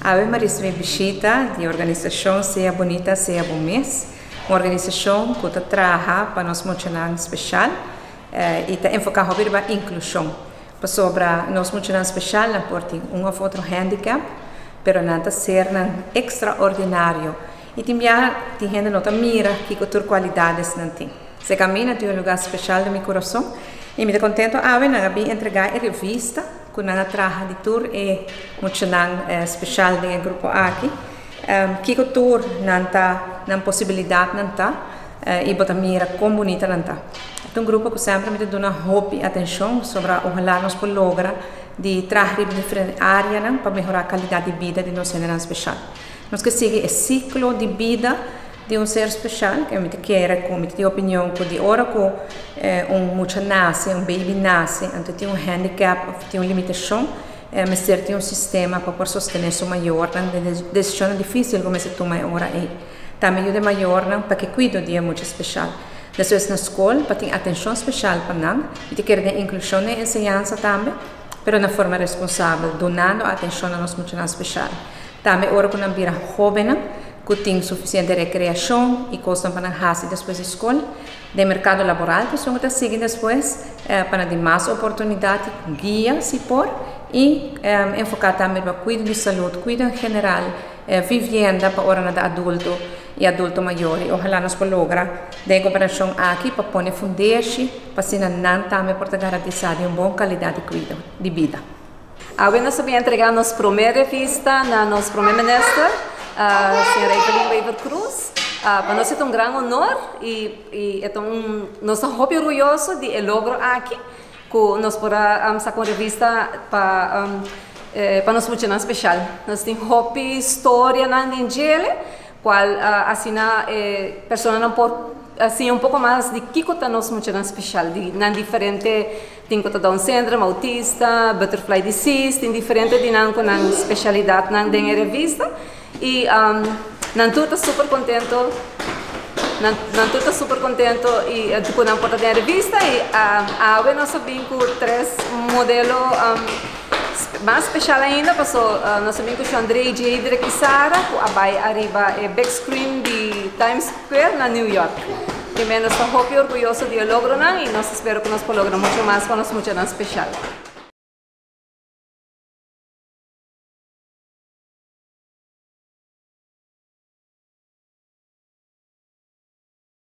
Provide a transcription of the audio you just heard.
Ave Maria visita de organização Seja Bonita, Seja Bom Mês, uma organização que trabalha para nós emocionar especial e está enfocada na inclusão. Sobre nós emocionar especial, não pode um ou outro handicap, mas não ser extraordinário. E também tem gente que mira que outras qualidades não tem. Se caminha tem um lugar especial no meu coração e me estou contente de entregar a revista que nós trabalhamos de tour e emocionar especial do grupo aqui. Que tour não tem possibilidade não tá e botar mira como bonita não tá. É um grupo que sempre me dá hobby atenção sobre ojalá nós podemos lograr de trabalhar em diferentes áreas para melhorar a qualidade de vida de nós general especial. Nós que seguir o ciclo de vida de um ser especial, que eu quero com a opinião que de hora que mucho nasce, baby nasce, então tem handicap, tem uma limitação, mas tem sistema para sostener seu maior, decisão difícil como se toma agora aí. Também ajuda maior para que cuide de muito especial. Depois na escola, para ter atenção especial para nós, e quer ter inclusão na ensinança também, mas de forma responsável, donando atenção a nós muito especial. Também agora que nós vira jovem, que tem suficiente recreação e costa para fazer depois da escola, do mercado laboral, que são que seguem depois para ter mais oportunidade, guia se for e enfocar também para cuidar de saúde, cuidar em geral, vivenda para hora de adulto e adulto maior. E ojalá nós podemos lograr de cooperação aqui para pôr fundação para se não também para garantir uma boa qualidade de vida. Agora nós vamos entregar nossa primeira revista na nossa primeira ministra, a senhora Evelyn Weaver Cruz. Para nós é um grande honor e nós estamos muito orgulhosos de logro aqui, que nós podemos sacar uma revista para nós muito especial. Nós temos uma história na Nigéria, qual assim pessoas não podem assim pouco mais de que é nós muito especial, na diferente tem que Down syndrome, autista, butterfly disease, tem diferente de não com especialidade na revista. E não estou super contente, e tipo não pode ter revista e agora nós sabemos que três modelos mais especial ainda, passou nós sabemos que o André J. Drake Sara, que vai arriba é back screen de Times Square na New York. Também nós estamos muito orgulhosos de logro e nós esperamos que nós podamos lograr muito mais para nós muito especial.